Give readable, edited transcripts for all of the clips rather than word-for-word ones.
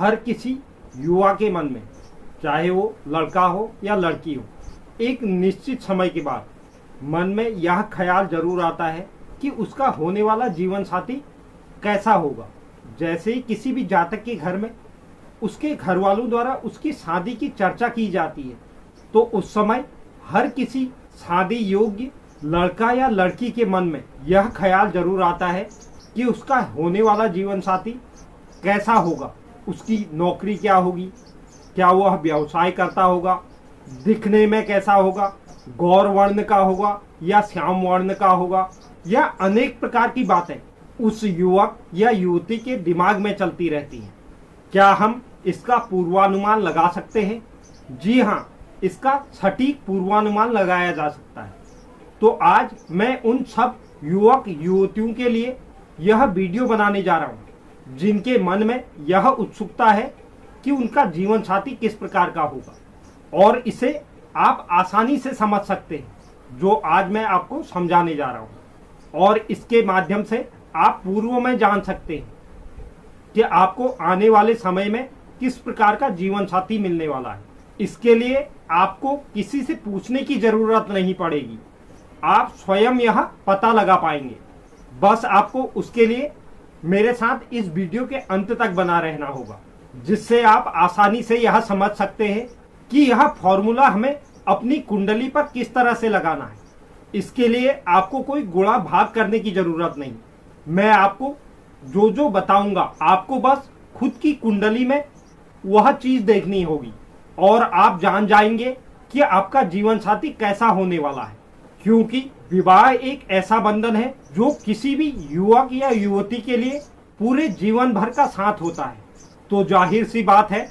हर किसी युवा के मन में, चाहे वो लड़का हो या लड़की हो, एक निश्चित समय के बाद मन में यह ख्याल जरूर आता है कि उसका होने वाला जीवन साथी कैसा होगा। जैसे ही किसी भी जातक के घर में उसके घर वालों द्वारा उसकी शादी की चर्चा की जाती है, तो उस समय हर किसी शादी योग्य लड़का या लड़की के मन में यह ख्याल जरूर आता है कि उसका होने वाला जीवन साथी कैसा होगा, उसकी नौकरी क्या होगी, क्या वह व्यवसाय करता होगा, दिखने में कैसा होगा, गौर वर्ण का होगा या श्याम वर्ण का होगा, या अनेक प्रकार की बातें उस युवक या युवती के दिमाग में चलती रहती हैं। क्या हम इसका पूर्वानुमान लगा सकते हैं? जी हाँ, इसका सटीक पूर्वानुमान लगाया जा सकता है। तो आज मैं उन सब युवक युवतियों के लिए यह वीडियो बनाने जा रहा हूँ जिनके मन में यह उत्सुकता है कि उनका जीवन साथी किस प्रकार का होगा, और इसे आप आसानी से समझ सकते हैं जो आज मैं आपको समझाने जा रहा हूँ। और इसके माध्यम से आप पूर्व में जान सकते हैं कि आपको आने वाले समय में किस प्रकार का जीवन साथी मिलने वाला है। इसके लिए आपको किसी से पूछने की जरूरत नहीं पड़ेगी, आप स्वयं यह पता लगा पाएंगे। बस आपको उसके लिए मेरे साथ इस वीडियो के अंत तक बना रहना होगा, जिससे आप आसानी से यह समझ सकते हैं कि यह फॉर्मूला हमें अपनी कुंडली पर किस तरह से लगाना है। इसके लिए आपको कोई गुणा भाग करने की जरूरत नहीं। मैं आपको जो जो बताऊंगा, आपको बस खुद की कुंडली में वह चीज देखनी होगी और आप जान जाएंगे कि आपका जीवन साथी कैसा होने वाला है। क्योंकि विवाह एक ऐसा बंधन है जो किसी भी युवक या युवती के लिए पूरे जीवन भर का साथ होता है। तो जाहिर सी बात है,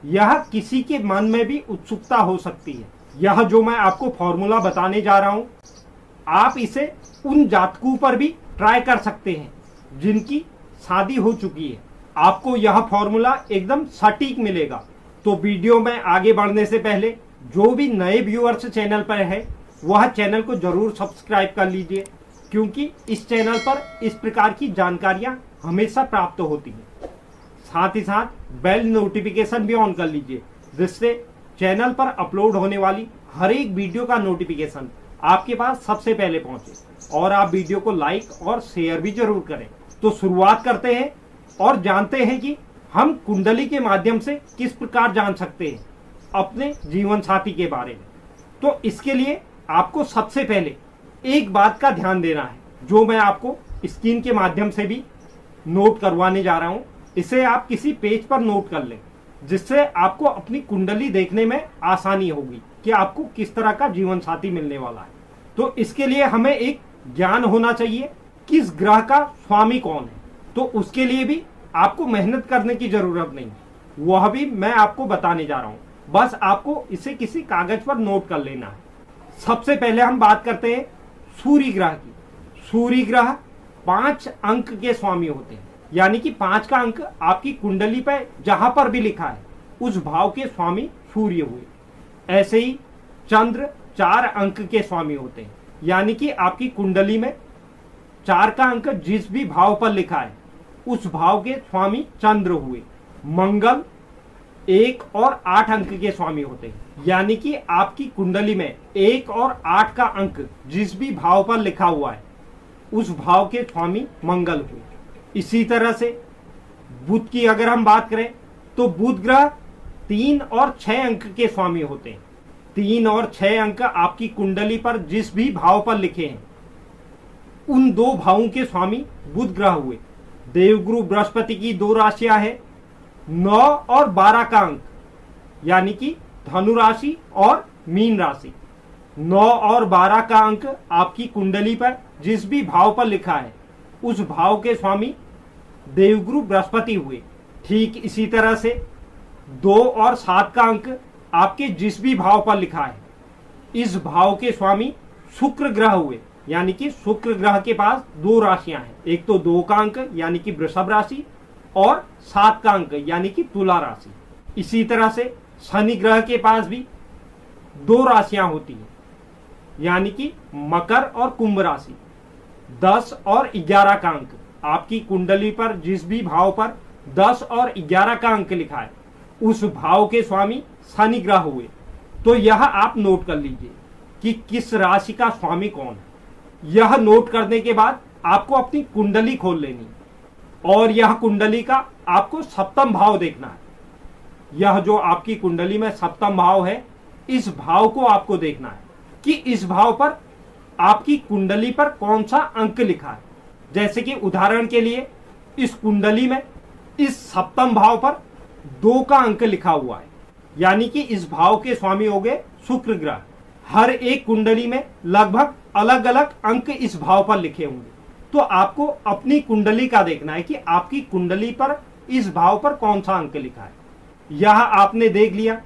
यह किसी के मन में भी उत्सुकता हो सकती है। यह जो मैं आपको फॉर्मूला बताने जा रहा हूं, आप इसे उन जातकों पर भी ट्राई कर सकते हैं जिनकी शादी हो चुकी है। आपको यह फॉर्मूला एकदम सटीक मिलेगा। तो वीडियो में आगे बढ़ने से पहले जो भी नए व्यूअर्स चैनल पर है, वह चैनल को जरूर सब्सक्राइब कर लीजिए, क्योंकि इस चैनल पर इस प्रकार की जानकारियां हमेशा प्राप्त होती हैं। साथ ही साथ बेल नोटिफिकेशन भी ऑन कर लीजिए, जिससे चैनल पर अपलोड होने वाली हर एक वीडियो का नोटिफिकेशन आपके पास सबसे पहले पहुंचे। और आप वीडियो को लाइक और शेयर भी जरूर करें। तो शुरुआत करते हैं और जानते हैं कि हम कुंडली के माध्यम से किस प्रकार जान सकते हैं अपने जीवन साथी के बारे में। तो इसके लिए आपको सबसे पहले एक बात का ध्यान देना है, जो मैं आपको स्क्रीन के माध्यम से भी नोट करवाने जा रहा हूं। इसे आप किसी पेज पर नोट कर लें, जिससे आपको अपनी कुंडली देखने में आसानी होगी कि आपको किस तरह का जीवन साथी मिलने वाला है। तो इसके लिए हमें एक ज्ञान होना चाहिए, किस ग्रह का स्वामी कौन है। तो उसके लिए भी आपको मेहनत करने की जरूरत नहीं, वह भी मैं आपको बताने जा रहा हूं। बस आपको इसे किसी कागज पर नोट कर लेना है। सबसे पहले हम बात करते हैं सूर्य ग्रह की। सूर्य ग्रह 5 अंक के स्वामी होते हैं, यानी कि 5 का अंक आपकी कुंडली पर जहां पर भी लिखा है उस भाव के स्वामी सूर्य हुए। ऐसे ही चंद्र 4 अंक के स्वामी होते हैं, यानी कि आपकी कुंडली में 4 का अंक जिस भी भाव पर लिखा है उस भाव के स्वामी चंद्र हुए। मंगल 1 और 8 अंक के स्वामी होते हैं, यानी कि आपकी कुंडली में 1 और 8 का अंक जिस भी भाव पर लिखा हुआ है उस भाव के स्वामी मंगल हुए। इसी तरह से बुध की अगर हम बात करें तो बुध ग्रह 3 और 6 अंक के स्वामी होते हैं। 3 और 6 अंक आपकी कुंडली पर जिस भी भाव पर लिखे हैं उन 2 भावों के स्वामी बुध ग्रह हुए। देवगुरु बृहस्पति की 2 राशियां हैं, 9 और 12 का अंक, यानी कि धनु राशि और मीन राशि। 9 और 12 का अंक आपकी कुंडली पर जिस भी भाव पर लिखा है उस भाव के स्वामी देवगुरु बृहस्पति हुए। ठीक इसी तरह से 2 और 7 का अंक आपके जिस भी भाव पर लिखा है इस भाव के स्वामी शुक्र ग्रह हुए, यानी कि शुक्र ग्रह के पास 2 राशियां हैं, एक तो 2 का अंक यानी कि वृषभ राशि और 7 का अंक यानी कि तुला राशि। इसी तरह से शनि ग्रह के पास भी 2 राशियां होती हैं, यानी कि मकर और कुंभ राशि। 10 और 11 का अंक आपकी कुंडली पर जिस भी भाव पर 10 और 11 का अंक लिखा है, उस भाव के स्वामी शनि ग्रह हुए। तो यह आप नोट कर लीजिए कि किस राशि का स्वामी कौन है। यह नोट करने के बाद आपको अपनी कुंडली खोल लेनी और यह कुंडली का आपको सप्तम भाव देखना है। यह जो आपकी कुंडली में सप्तम भाव है, इस भाव को आपको देखना है कि इस भाव पर आपकी कुंडली पर कौन सा अंक लिखा है। जैसे कि उदाहरण के लिए इस कुंडली में इस सप्तम भाव पर 2 का अंक लिखा हुआ है, यानी कि इस भाव के स्वामी हो गए शुक्र ग्रह। हर एक कुंडली में लगभग अलग अलग अंक इस भाव पर लिखे होंगे। तो आपको अपनी कुंडली का देखना है कि आपकी कुंडली पर इस भाव पर कौन सा अंक लिखा है। यह आपने देख लिया।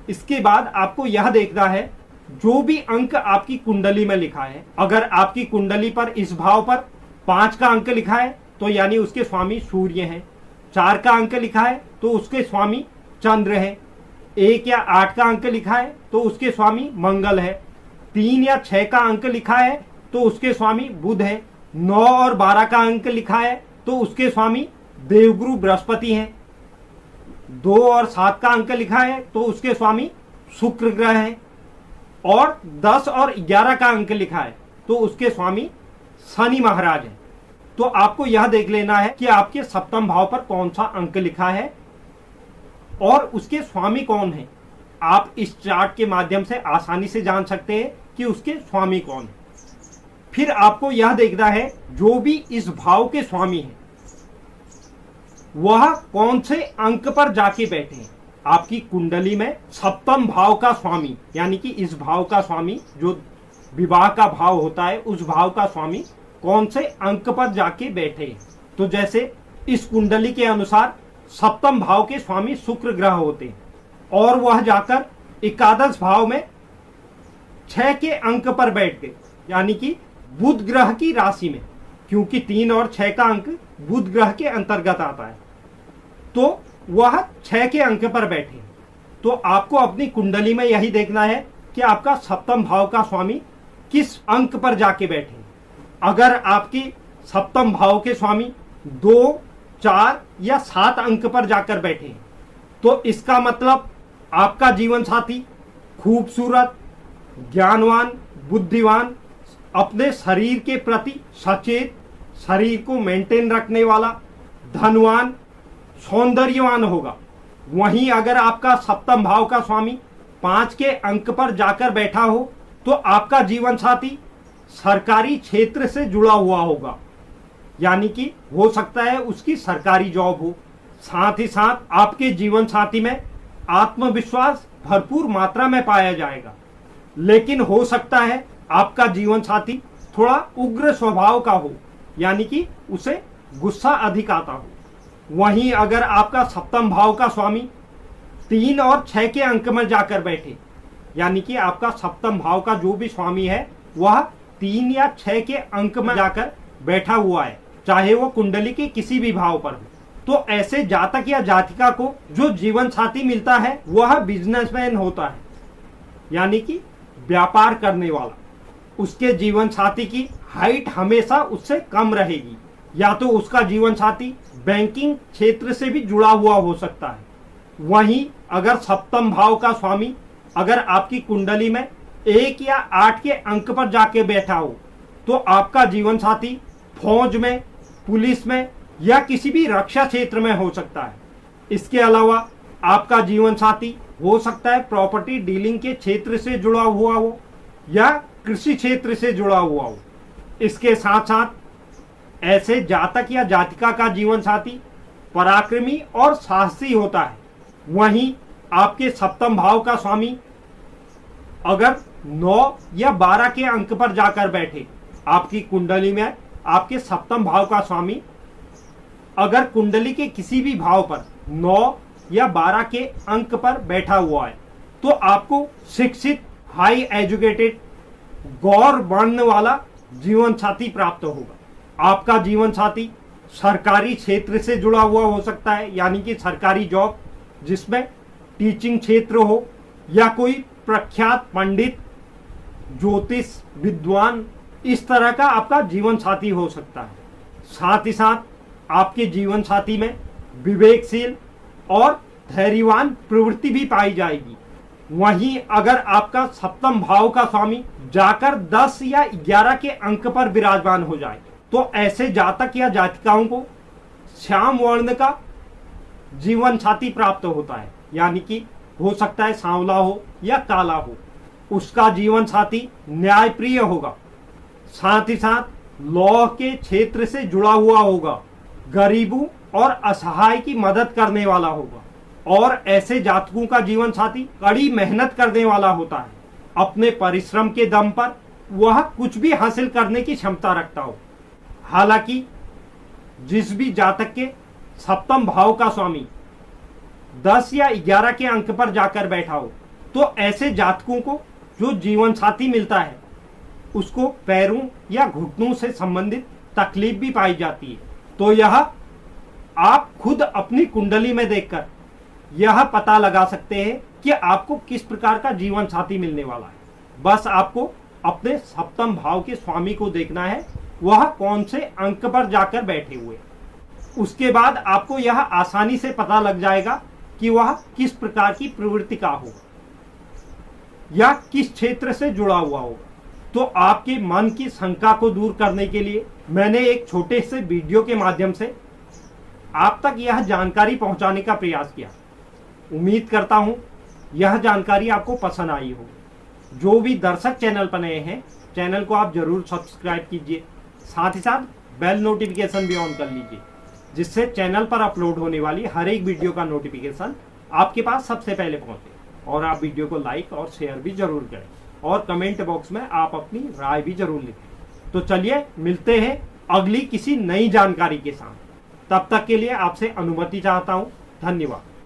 इसके बाद आपको यह देखना है जो भी अंक आपकी कुंडली में लिखा है, अगर आपकी कुंडली पर इस भाव पर 5 का अंक लिखा है तो यानी उसके स्वामी सूर्य हैं। 4 का अंक लिखा है तो उसके स्वामी चंद्र है। 1 या 8 का अंक लिखा है तो उसके स्वामी मंगल है। 3 या 6 का अंक लिखा है तो उसके स्वामी बुध है। 9 और 12 का अंक लिखा है तो उसके स्वामी देवगुरु बृहस्पति हैं। 2 और 7 का अंक लिखा है तो उसके स्वामी शुक्र ग्रह है। और 10 और 11 का अंक लिखा है तो उसके स्वामी शनि महाराज हैं। तो आपको यह देख लेना है कि आपके सप्तम भाव पर कौन सा अंक लिखा है और उसके स्वामी कौन है। आप इस चार्ट के माध्यम से आसानी से जान सकते हैं कि उसके स्वामी कौन है। फिर आपको यह देखना है जो भी इस भाव के स्वामी हैं वह कौन से अंक पर जाके बैठे हैं। आपकी कुंडली में सप्तम भाव का स्वामी यानी कि इस भाव का स्वामी जो विवाह का भाव होता है, उस भाव का स्वामी कौन से अंक पर जाके बैठे हैं। तो जैसे इस कुंडली के अनुसार सप्तम भाव के स्वामी शुक्र ग्रह होते हैं और वह जाकर एकादश भाव में 6 के अंक पर बैठ गए, यानी कि बुध ग्रह की राशि में, क्योंकि 3 और 6 का अंक बुध ग्रह के अंतर्गत आता है। तो वह 6 के अंक पर बैठे। तो आपको अपनी कुंडली में यही देखना है कि आपका सप्तम भाव का स्वामी किस अंक पर जाके बैठे। अगर आपकी सप्तम भाव के स्वामी 2, 4 या 7 अंक पर जाकर बैठे तो इसका मतलब आपका जीवन साथी खूबसूरत, ज्ञानवान, बुद्धिमान, अपने शरीर के प्रति सचेत, शरीर को मेंटेन रखने वाला, धनवान, सौंदर्यवान होगा। वहीं अगर आपका सप्तम भाव का स्वामी 5 के अंक पर जाकर बैठा हो तो आपका जीवन साथी सरकारी क्षेत्र से जुड़ा हुआ होगा, यानी कि हो सकता है उसकी सरकारी जॉब हो। साथ ही साथ आपके जीवन साथी में आत्मविश्वास भरपूर मात्रा में पाया जाएगा। लेकिन हो सकता है आपका जीवन साथी थोड़ा उग्र स्वभाव का हो, यानी कि उसे गुस्सा अधिक आता हो। वहीं अगर आपका सप्तम भाव का स्वामी 3 और 6 के अंक में जाकर बैठे, यानी कि आपका सप्तम भाव का जो भी स्वामी है वह 3 या 6 के अंक में जाकर बैठा हुआ है, चाहे वो कुंडली के किसी भी भाव पर हो, तो ऐसे जातक या जातिका को जो जीवन साथी मिलता है वह बिजनेसमैन होता है, यानी कि व्यापार करने वाला। उसके जीवन साथी की हाइट हमेशा उससे कम रहेगी, या तो उसका जीवन साथी बैंकिंग क्षेत्र से भी जुड़ा हुआ हो सकता है। वहीं अगर सप्तम भाव का स्वामी अगर आपकी कुंडली में 1 या 8 के अंक पर जाके बैठा हो तो आपका जीवन साथी फौज में, पुलिस में या किसी भी रक्षा क्षेत्र में हो सकता है। इसके अलावा आपका जीवन साथी हो सकता है प्रॉपर्टी डीलिंग के क्षेत्र से जुड़ा हुआ हो या कृषि क्षेत्र से जुड़ा हुआ हो। इसके साथ साथ ऐसे जातक या जातिका का जीवन साथी पराक्रमी और साहसी होता है। वहीं आपके सप्तम भाव का स्वामी अगर 9 या 12 के अंक पर जाकर बैठे, आपकी कुंडली में आपके सप्तम भाव का स्वामी अगर कुंडली के किसी भी भाव पर 9 या 12 के अंक पर बैठा हुआ है तो आपको शिक्षित, हाई एजुकेटेड, गौर वर्ण वाला जीवन साथी प्राप्त होगा। आपका जीवन साथी सरकारी क्षेत्र से जुड़ा हुआ हो सकता है, यानी कि सरकारी जॉब जिसमें टीचिंग क्षेत्र हो, या कोई प्रख्यात पंडित, ज्योतिष विद्वान, इस तरह का आपका जीवन साथी हो सकता है। साथ ही साथ आपके जीवन साथी में विवेकशील और धैर्यवान प्रवृत्ति भी पाई जाएगी। वहीं अगर आपका सप्तम भाव का स्वामी जाकर 10 या 11 के अंक पर विराजमान हो जाए तो ऐसे जातक या जातिकाओं को श्याम वर्ण का जीवन साथी प्राप्त होता है, यानी कि हो सकता है सांवला हो या काला हो। उसका जीवन साथी न्यायप्रिय होगा, साथ ही साथ लौह के क्षेत्र से जुड़ा हुआ होगा, गरीबों और असहाय की मदद करने वाला होगा। और ऐसे जातकों का जीवन साथी कड़ी मेहनत करने वाला होता है, अपने परिश्रम के दम पर वह कुछ भी हासिल करने की क्षमता रखता हो। हालांकि जिस भी जातक के सप्तम भाव का स्वामी 10 या 11 के अंक पर जाकर बैठा हो तो ऐसे जातकों को जो जीवन साथी मिलता है उसको पैरों या घुटनों से संबंधित तकलीफ भी पाई जाती है। तो यह आप खुद अपनी कुंडली में देखकर यह पता लगा सकते हैं कि आपको किस प्रकार का जीवन साथी मिलने वाला है। बस आपको अपने सप्तम भाव के स्वामी को देखना है, वह कौन से अंक पर जाकर बैठे हुए। उसके बाद आपको यह आसानी से पता लग जाएगा कि वह किस प्रकार की प्रवृत्ति का होगा या किस क्षेत्र से जुड़ा हुआ होगा। तो आपके मन की शंका को दूर करने के लिए मैंने एक छोटे से वीडियो के माध्यम से आप तक यह जानकारी पहुंचाने का प्रयास किया। उम्मीद करता हूं यह जानकारी आपको पसंद आई हो। जो भी दर्शक चैनल पर नए हैं, चैनल को आप जरूर सब्सक्राइब कीजिए, साथ ही साथ बेल नोटिफिकेशन भी ऑन कर लीजिए, जिससे चैनल पर अपलोड होने वाली हर एक वीडियो का नोटिफिकेशन आपके पास सबसे पहले पहुंचे। और आप वीडियो को लाइक और शेयर भी जरूर करें और कमेंट बॉक्स में आप अपनी राय भी जरूर लिखें। तो चलिए मिलते हैं अगली किसी नई जानकारी के साथ। तब तक के लिए आपसे अनुमति चाहता हूं। धन्यवाद।